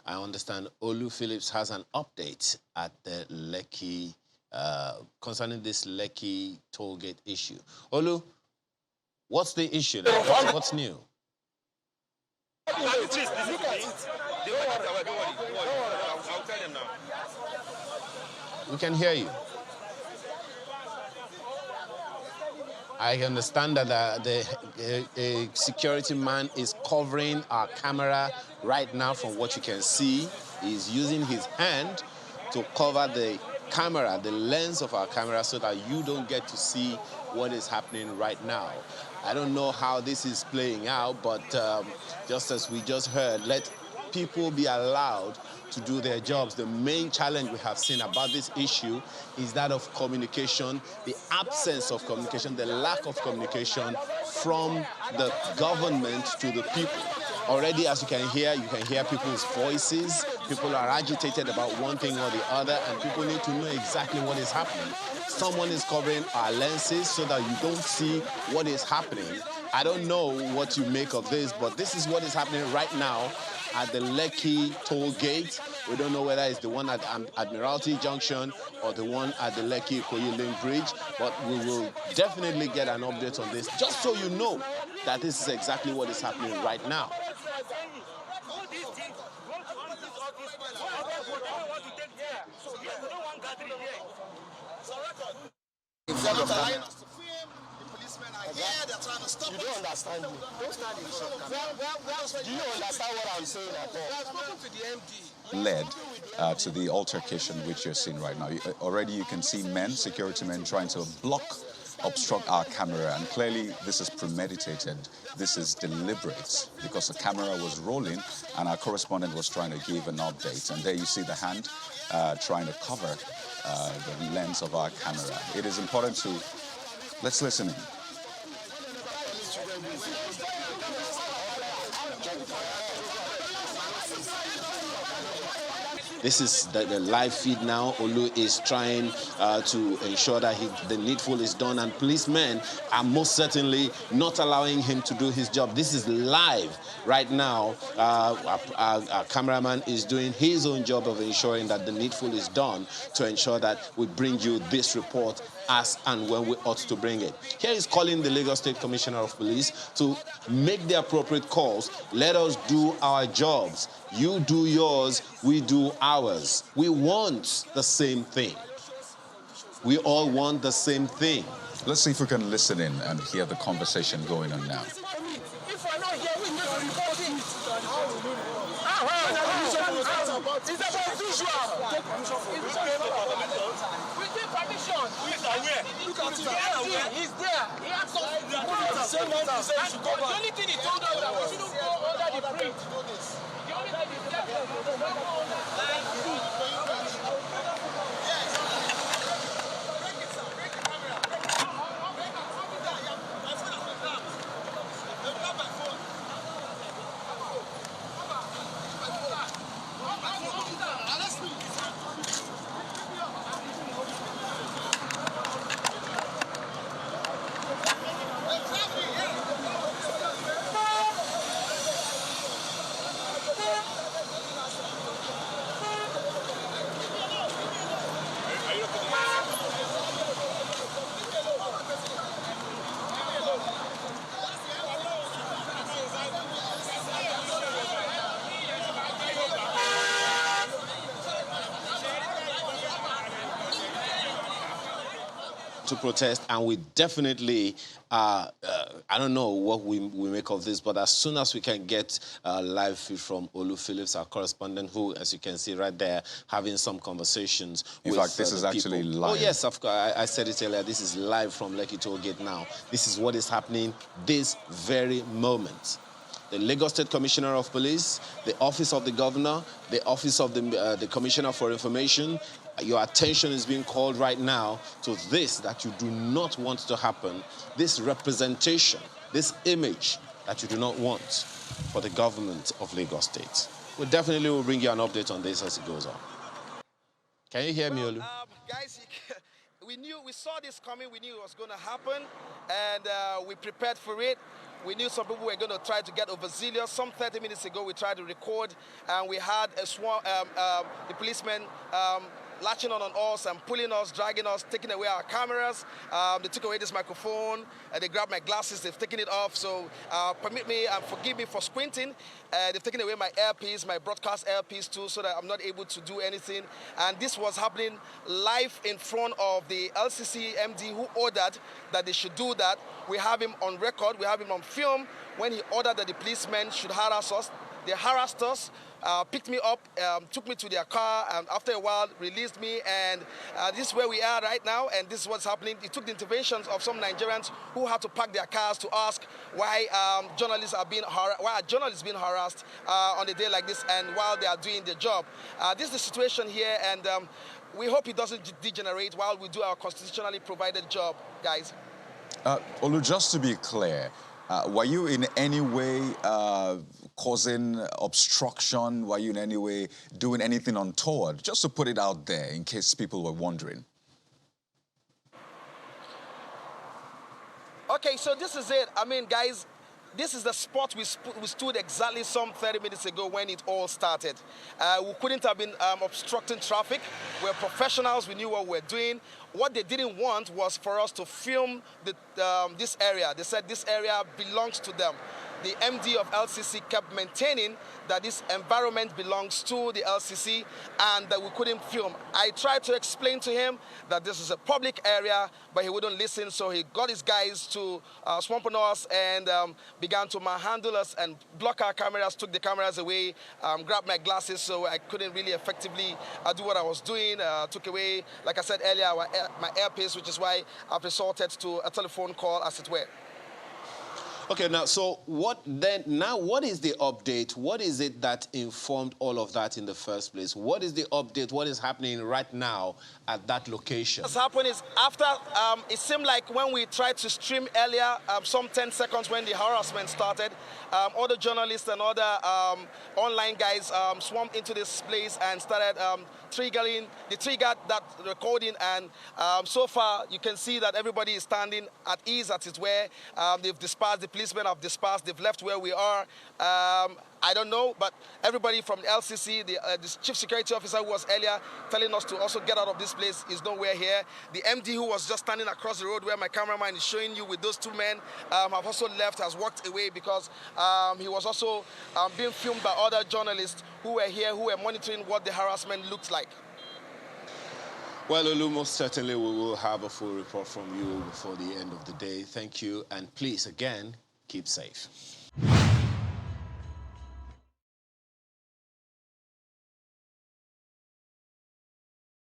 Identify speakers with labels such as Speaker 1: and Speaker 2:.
Speaker 1: I understand Olu Phillips has an update at the Lekki, concerning this Lekki tollgate issue. Olu, what's the issue now? What's new?
Speaker 2: I'll tell them now.
Speaker 1: We can hear you. I understand that a security man is covering our camera right now. From what you can see, he's using his hand to cover the camera, the lens of our camera, so that you don't get to see what is happening right now. I don't know how this is playing out, but just as we just heard, let people be allowed to do their jobs. The main challenge we have seen about this issue is that of communication, the absence of communication, the lack of communication from the government to the people. Already, as you can hear people's voices. People are agitated about one thing or the other, and people need to know exactly what is happening. Someone is covering our lenses so that you don't see what is happening. I don't know what you make of this, but this is what is happening right now at the Lekki toll gate. We don't know whether it's the one at Admiralty Junction or the one at the Lekki-Ikoyi Link Bridge, but we will definitely get an update on this, just so you know that this is exactly what is happening right now.
Speaker 3: You don't understand me. Don't stand in front of me. Do you understand what I'm saying at all?
Speaker 4: Led to the altercation which you're seeing right now. Already you can see men, security men, trying to obstruct our camera, and clearly this is premeditated. This is deliberate because the camera was rolling and our correspondent was trying to give an update. And there you see the hand trying to cover the lens of our camera. It is important to... Let's listen in.
Speaker 1: This is the live feed now. Olu is trying to ensure that the needful is done, and policemen are most certainly not allowing him to do his job. This is live right now. Our cameraman is doing his own job of ensuring that the needful is done to ensure that we bring you this report as and when we ought to bring it. Here is calling the Lagos State Commissioner of Police to make the appropriate calls. Let us do our jobs. You do yours, we do ours. We want the same thing. We all want the same thing.
Speaker 4: Let's see if we can listen in and hear the conversation going on now.
Speaker 3: If we're not here, we need to report it. It's about visual. We take permission. Look at him. He's there. He has something. The only thing he told us that we shouldn't go under the bridge. The only thing he said was we don't go under the bridge.
Speaker 1: To protest, and we definitely, I don't know what we make of this, but as soon as we can get a live feed from Olu Phillips, our correspondent, who, as you can see right there, having some conversations with
Speaker 4: In fact, this is actually live.
Speaker 1: Oh, yes, of course. I said it earlier. This is live from Lekki Tollgate now. This is what is happening this very moment. The Lagos State Commissioner of Police, the Office of the Governor, the Office of the Commissioner for Information, your attention is being called right now to this that you do not want to happen, this representation, this image that you do not want for the government of Lagos State. We definitely will bring you an update on this as it goes on. Can you hear me, Olu?
Speaker 5: Guys, we saw this coming, we knew it was going to happen, and we prepared for it.
Speaker 3: We knew some people were going to try to get overzealous. Some 30 minutes ago, we tried to record, and we had a swarm, the policemen latching on us and pulling us, dragging us, taking away our cameras. They took away this microphone. They grabbed my glasses. They've taken it off. So permit me and forgive me for squinting. They've taken away my earpiece, my broadcast earpiece too, so that I'm not able to do anything. And this was happening live in front of the LCC MD who ordered that they should do that. We have him on record. We have him on film when he ordered that the policemen should harass us. They harassed us, picked me up, took me to their car, and after a while released me. And this is where we are right now, and this is what's happening. It took the interventions of some Nigerians who had to park their cars to ask why journalists are being harassed on a day like this, and while they are doing their job. This is the situation here, and we hope it doesn't degenerate while we do our constitutionally provided job, guys.
Speaker 4: Olu, just to be clear, were you in any way causing obstruction? Were you in any way doing anything untoward? Just to put it out there in case people were wondering.
Speaker 3: Okay, so this is it. I mean, guys, this is the spot we stood exactly some 30 minutes ago when it all started. We couldn't have been obstructing traffic. We're professionals. We knew what we were doing. What they didn't want was for us to film this area. They said this area belongs to them. The MD of LCC kept maintaining that this environment belongs to the LCC and that we couldn't film. I tried to explain to him that this is a public area, but he wouldn't listen, so he got his guys to swamp on us and began to manhandle us and block our cameras, took the cameras away, grabbed my glasses, so I couldn't really effectively do what I was doing, took away, like I said earlier, my earpiece, which is why I've resorted to a telephone call, as it were.
Speaker 1: Okay, now, so what is the update? What is it that informed all of that in the first place? What is the update? What is happening right now at that location?
Speaker 3: What's happened is after, it seemed like when we tried to stream earlier, some 10 seconds when the harassment started, other journalists and other online guys swarmed into this place and started triggered that recording, and so far you can see that everybody is standing at ease, as it were. They've dispersed, the policemen have dispersed, they've left where we are. I don't know, but everybody from the LCC, the chief security officer who was earlier telling us to also get out of this place is nowhere here. The MD who was just standing across the road where my cameraman is showing you with those two men have also left, has walked away because he was also being filmed by other journalists who were here, who were monitoring what the harassment looked like.
Speaker 1: Well, Olu, most certainly we will have a full report from you before the end of the day. Thank you, and please, again, keep safe.